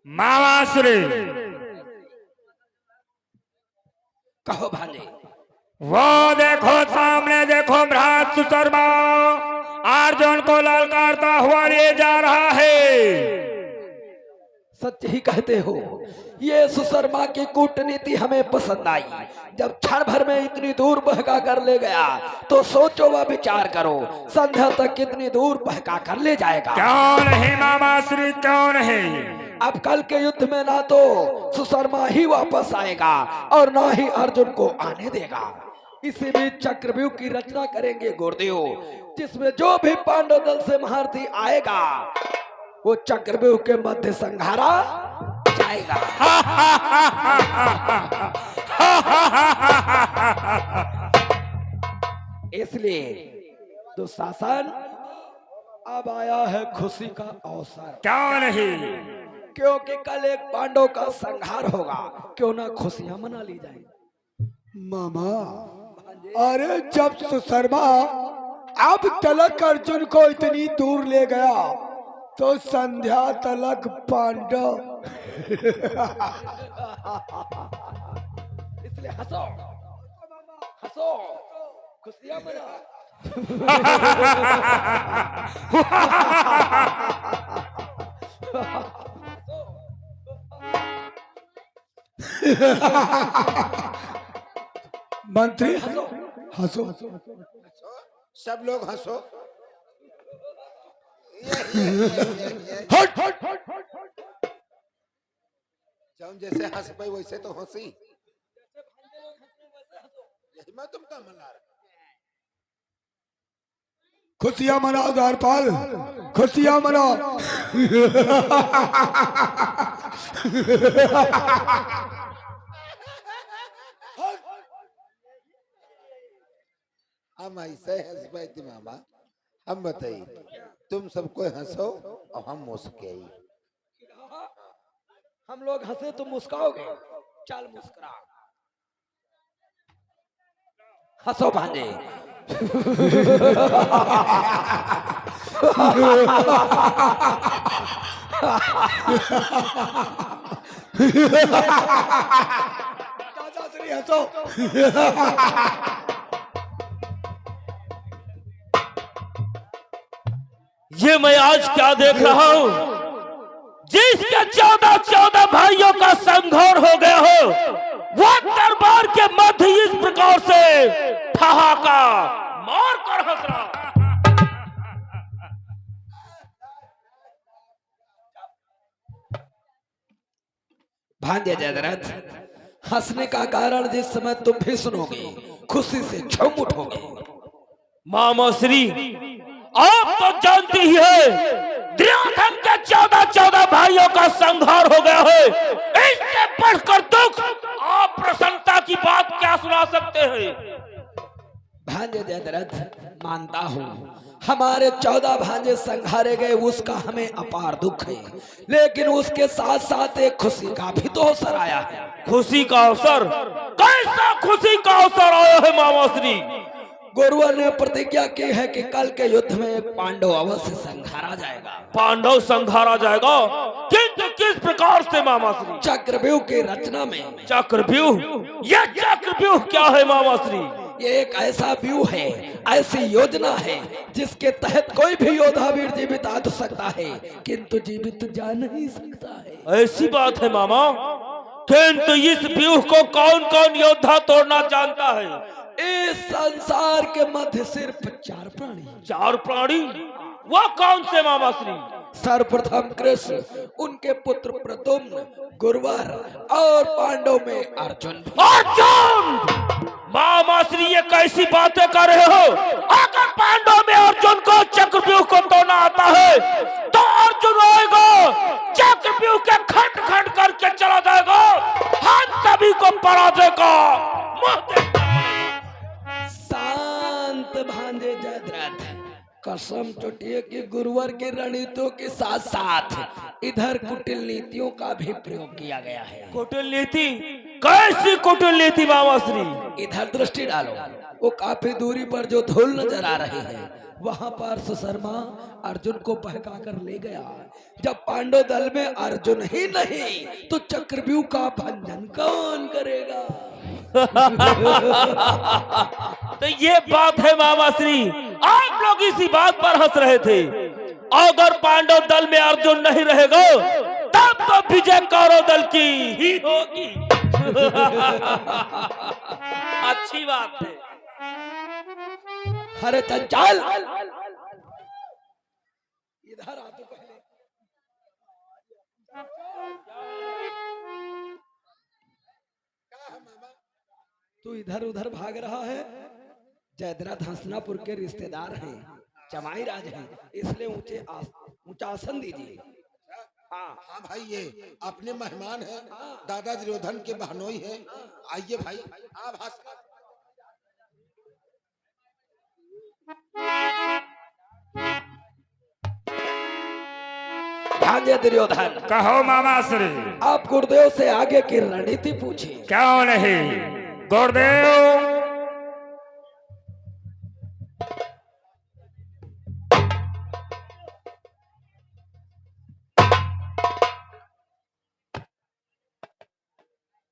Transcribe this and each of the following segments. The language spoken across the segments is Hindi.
मामाश्री कहो भांजे। वो देखो सामने देखो भ्रात सुशर्मा अर्जुन को ललकारता हुआ ले जा रहा है। सच ही कहते हो, ये सुशर्मा की कूटनीति हमें पसंद आई। जब क्षण भर में इतनी दूर बहका कर ले गया तो सोचो व विचार करो, संध्या तक कितनी दूर बहका कर ले जाएगा। क्यों नहीं मामाश्री, क्यों नहीं? अब कल के युद्ध में ना तो सुशर्मा ही वापस आएगा और ना ही अर्जुन को आने देगा। इसी बीच चक्रव्यूह की रचना करेंगे गुरुदेव, जिसमें जो भी पांडव दल से महारथी आएगा वो चक्रव्यूह के मध्य संघारा जाएगा। इसलिए दुशासन अब आया है खुशी का अवसर। क्यों नहीं? क्योंकि कल एक पांडव का संहार होगा, क्यों ना खुशियां मना ली जाए। मामा, अरे जब सुशर्मा अब तलक अर्जुन को इतनी दूर ले गया तो संध्या तलक पांडव। इसलिए हंसो हंसो, खुशियां मना। मंत्री हंसो, सब लोग हंसो। हट हट हट। जौन जैसे हंस पाई वैसे तो हंसी। यही मैं तुमका मना रहा। खुशियां मनाओ द्वारपाल, खुशियां मनाओ। हम ऐसे हंस पाए थे मामा। हम बताइए, तुम सबको हंसो और हम मुस्के। हम लोग हंसे तुम मुस्काओगे, चल मुस्कुरा। हंसो भांजे। चाचा श्री हंसो। ये मैं आज क्या देख रहा हूं? जिसके 14 भाइयों का संघर्ष हो गया हो, वो दरबार के मध्य इस प्रकार से ठहाका मार कर हंस रहा। भांजे जयद्रथ, हंसने का कारण जिस समय तुम भी सुनोगे खुशी से झूम उठोगे। मामा श्री, आप तो जानती ही है दुर्योधन के 14 भाइयों का संहार हो गया है। इससे बढ़कर दुख आप प्रसन्नता की बात क्या सुना सकते हैं? भांजे जयद्रथ, मानता हूँ हमारे 14 भांजे संघारे गए, उसका हमें अपार दुख है, लेकिन उसके साथ साथ एक खुशी का भी तो अवसर आया है। खुशी का अवसर? कैसा खुशी का अवसर आया है मामा श्री? गुरुवर ने प्रतिज्ञा की है कि कल के युद्ध में एक पांडव अवश्य संघारा जाएगा। पांडव संघारा जाएगा? किंतु किस प्रकार से मामा श्री? चक्रव्यूह की रचना में। चक्रव्यूह? यह चक्रव्यूह क्या है मामा श्री? ये एक ऐसा व्यूह है, ऐसी योजना है जिसके तहत कोई भी योद्धा वीर जीवित आ तो सकता है, किंतु जीवित जा नहीं सकता है। ऐसी बात है मामा? किंतु इस व्यूह को कौन कौन योद्धा तोड़ना जानता है? इस संसार के मध्य सिर्फ 4 प्राणी। 4 प्राणी? वह कौन से मामा श्री? सर्वप्रथम कृष्ण, उनके पुत्र प्रद्युम्न, गुरुवर और पांडव में अर्जुन। अर्जुन! मामा श्री ये कैसी बातें कर रहे हो? अगर पांडव में अर्जुन को चक्रव्यूह को तोड़ना आता है तो अर्जुन आएगा, चक्रव्यूह के खंड खंड करके चला जाएगा, हम सभी को पराजय का मुंह। शांत भांजे जयद्रथ, कसम चुटिए कि गुरुवर की रणनीतियों के साथ साथ इधर कुटिल नीतियों का भी प्रयोग किया गया है। कुटिल नीति? कैसी कुटिल नीति मामा श्री? इधर दृष्टि डालो, वो काफी दूरी पर जो धूल नजर आ रही है वहां पर सुशर्मा अर्जुन को बहका कर ले गया। जब पांडव दल में अर्जुन ही नहीं तो चक्रव्यूह का भंजन कौन करेगा? तो ये बात है मामा श्री, आप लोग इसी बात पर हंस रहे थे। अगर पांडव दल में अर्जुन नहीं रहेगा तब तो विजय कौरव दल की ही होगी। अच्छी बात है। अरे चंचल इधर आ तू पहले। तू इधर उधर भाग रहा है। जयद्रथ हंसनापुर के रिश्तेदार हैं, जमाई राज हैं, इसलिए ऊंचा आसन दीजिए। हाँ भाई, ये अपने मेहमान हैं, दादा दुर्योधन के बहनोई हैं। आइए भाई, आप हंसना। भांजे दुर्योधन, कहो मामा श्री। आप गुरुदेव से आगे की रणनीति पूछिए। क्यों नहीं गुरुदेव?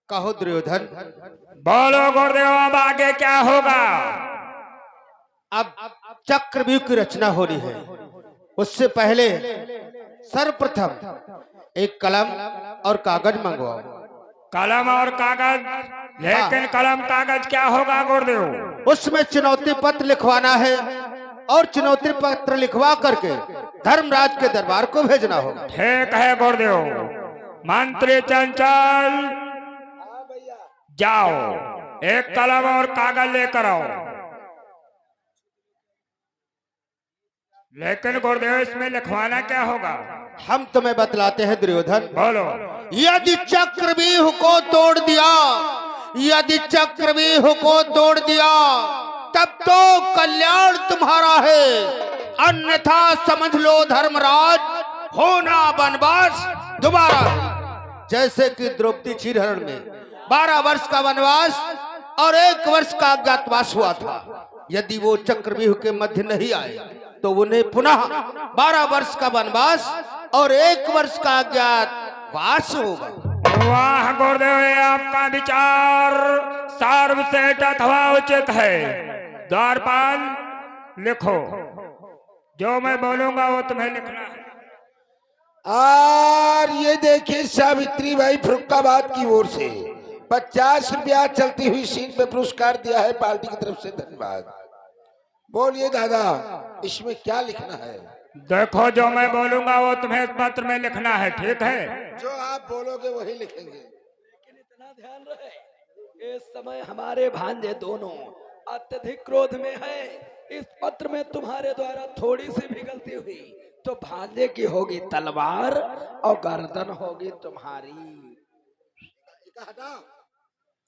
कहो दुर्योधन। बोलो गुरुदेव, अब आगे क्या होगा? अब चक्रव्यूह की रचना होनी है। उससे पहले सर्वप्रथम एक कलम और कागज मंगवाओ। कलम और कागज? लेकिन कलम कागज क्या होगा गुरुदेव? उसमें चुनौती पत्र लिखवाना है और चुनौती पत्र लिखवा करके धर्मराज के दरबार को भेजना होगा। ठीक है गुरुदेव। मंत्री चंचल, जाओ एक कलम और कागज लेकर आओ। लेकिन गुरुदेव, इसमें लिखवाना क्या होगा? हम तुम्हें बतलाते हैं दुर्योधन। बोलो। यदि चक्रव्यूह को तोड़ दिया, यदि चक्रव्यूह को तोड़ दिया तब तो कल्याण तुम्हारा है, अन्यथा समझ लो धर्मराज, होना वनवास दोबारा है। जैसे कि द्रौपदी क्षीरहरण में 12 वर्ष का वनवास और 1 वर्ष का अज्ञातवास हुआ था। यदि वो चक्रव्यूह के मध्य नहीं आए तो उन्हें पुनः 12 वर्ष का वनवास और 1 वर्ष का अज्ञातवास होगा। वाह गुरुदेव, ये आपका विचार सर्वश्रेष्ठ अथवा उचित है। द्वारपाल, लिखो। जो मैं बोलूंगा वो तुम्हें लिखना है। और ये देखिए सावित्री बाई फरुखाबाद की ओर से 50 रुपया चलती हुई सीट पे पुरस्कार दिया है पार्टी की तरफ से, धन्यवाद। बोलिए दादा, इसमें क्या लिखना है? देखो, जो मैं बोलूंगा वो तुम्हें इस पत्र में लिखना है, ठीक है? जो आप बोलोगे वही लिखेंगे। लेकिन इतना ध्यान रहे, इस समय हमारे भांजे दोनों अत्यधिक क्रोध में हैं। इस पत्र में तुम्हारे द्वारा थोड़ी सी भी गलती हुई तो भांजे की होगी तलवार और गर्दन होगी तुम्हारी। हटा,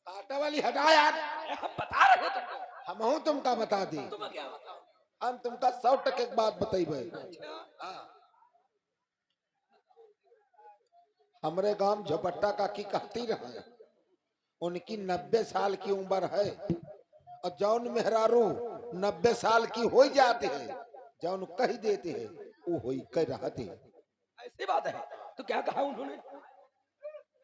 कांटा वाली हटा यार। हम बता रहे तुमको। हम तुमका बता दी। तुम्हें क्या बता? हम तुमका 100% एक बात बताई भाई। हमरे गांव झोपट्टा काकी कहती रहे, उनकी 90 साल की उम्र है और जौन मेहरारू 90 साल की हो जाते हैं, जौन कह देते हैं वो हो कर रहते हैं। ऐसी बात है तो क्या कहा उन्होंने?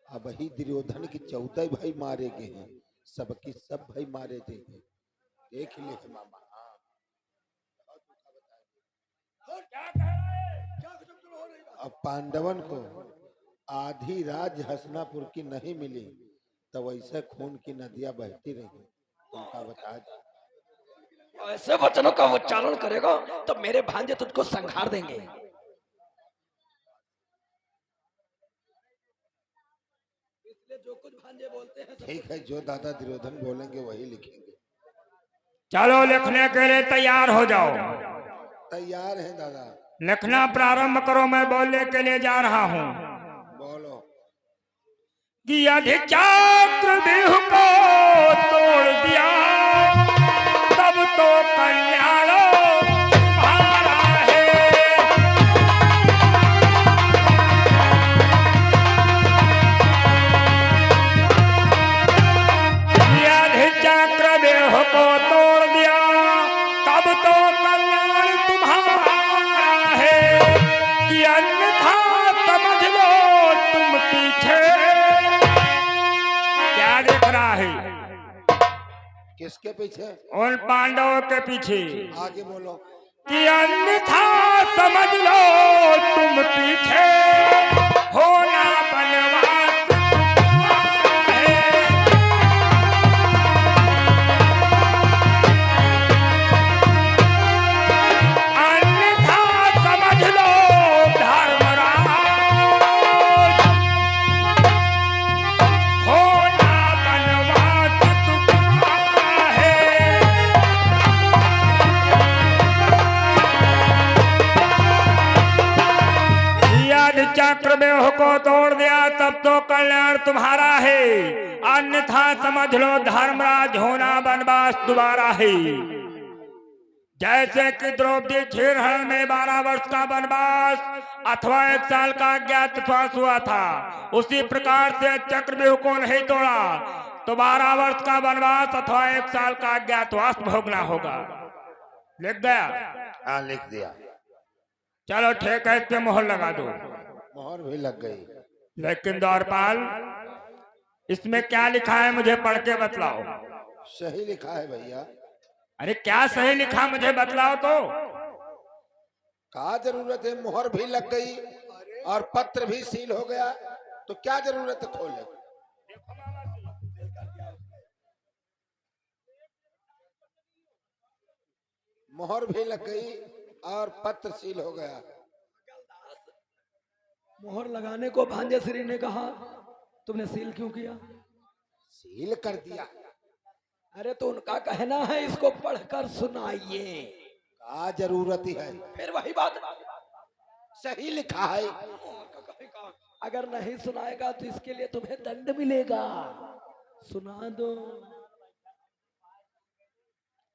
अब ही दुर्योधन की 14 भाई मारे गए हैं, सबकी सब भाई मारे थे। देख ले मामा। अब पांडवन को आधी राज हसनापुर की नहीं मिली तो वैसे खून की नदियां बहती रही। उनका बता दो। ऐसे वचनों का उच्चारण करेगा तो मेरे भांजे तुझको संहार देंगे। इसलिए जो कुछ भांजे बोलते हैं ठीक है, जो दादा दुर्योधन बोलेंगे वही लिखेंगे। चलो लिखने के लिए तैयार हो जाओ। तैयार हैं दादा। लिखना प्रारंभ करो, मैं बोलने के लिए जा रहा हूँ। बोलो। कि यदि चक्रव्यूह को तोड़ दिया तब तो कल्याण तुम्हारा है। यदि चक्रव्यूह को तोड़ दिया तब तो कल्याण किसके पीछे? उन पांडवों के पीछे। आगे बोलो। कि अन्यथा समझ लो तुम पीछे होना बनवास है। अन्यथा समझ लो धर्मराज होना बनवास तुम्हारा है। यदि चक्रव्यूह को तोड़ दिया तब तो कल्याण तुम्हारा है, अन्यथा समझ लो धर्मराज होना वनवास दोबारा है। जैसे कि द्रौपदी क्षीरहरण में 12 वर्ष का वनवास अथवा 1 साल का अज्ञातवास हुआ था, उसी प्रकार से चक्रव्यूह को नहीं तोड़ा तो 12 वर्ष का वनवास अथवा 1 साल का अज्ञातवास भोगना होगा। लिख गया? हाँ लिख दिया। चलो ठीक है, इस पे मोहर लगा दो। मोहर भी लग गई। लेकिन द्वारपाल, इसमें क्या लिखा है मुझे पढ़ के बतलाओ। सही लिखा है भैया। अरे क्या सही लिखा मुझे बतलाओ तो। क्या जरूरत है? मोहर भी लग गई और पत्र भी सील हो गया, तो क्या जरूरत है खोले? मोहर भी लग गई और पत्र सील हो गया। मोहर लगाने को भांजे श्री ने कहा, तुमने सील क्यों किया? सील कर दिया। अरे तो उनका कहना है इसको पढ़कर सुनाइए। क्या जरूरत है? फिर वही बात, सही लिखा है। अगर नहीं सुनाएगा तो इसके लिए तुम्हें दंड मिलेगा। सुना दो।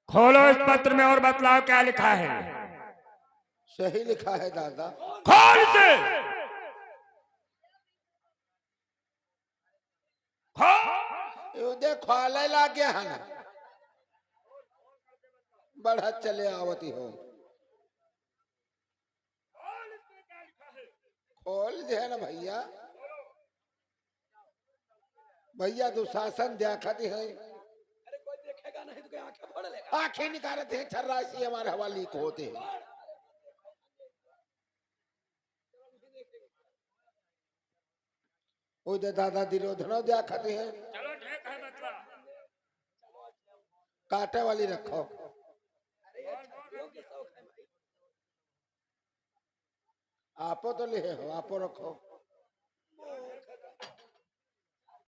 खोलो इस पत्र में और बतलाओ क्या लिखा है। सही लिखा है दादा। खोल से देखो लग गया है ना, बढ़ा चले आवती हो। खोल दे ना भैया। भैया दुशासन देखती है। अरे कोई देखेगा नहीं तो क्या आंखें फोड़ लेगा? आंखें निकालते हैं छर्रासी हमारे हवाली को होते हैं। उधर दादा दिरोधनो देखते हैं। चलो ठीक है बतला। कांटे वाली रखो। आपो तो ले हो, आपो रखो।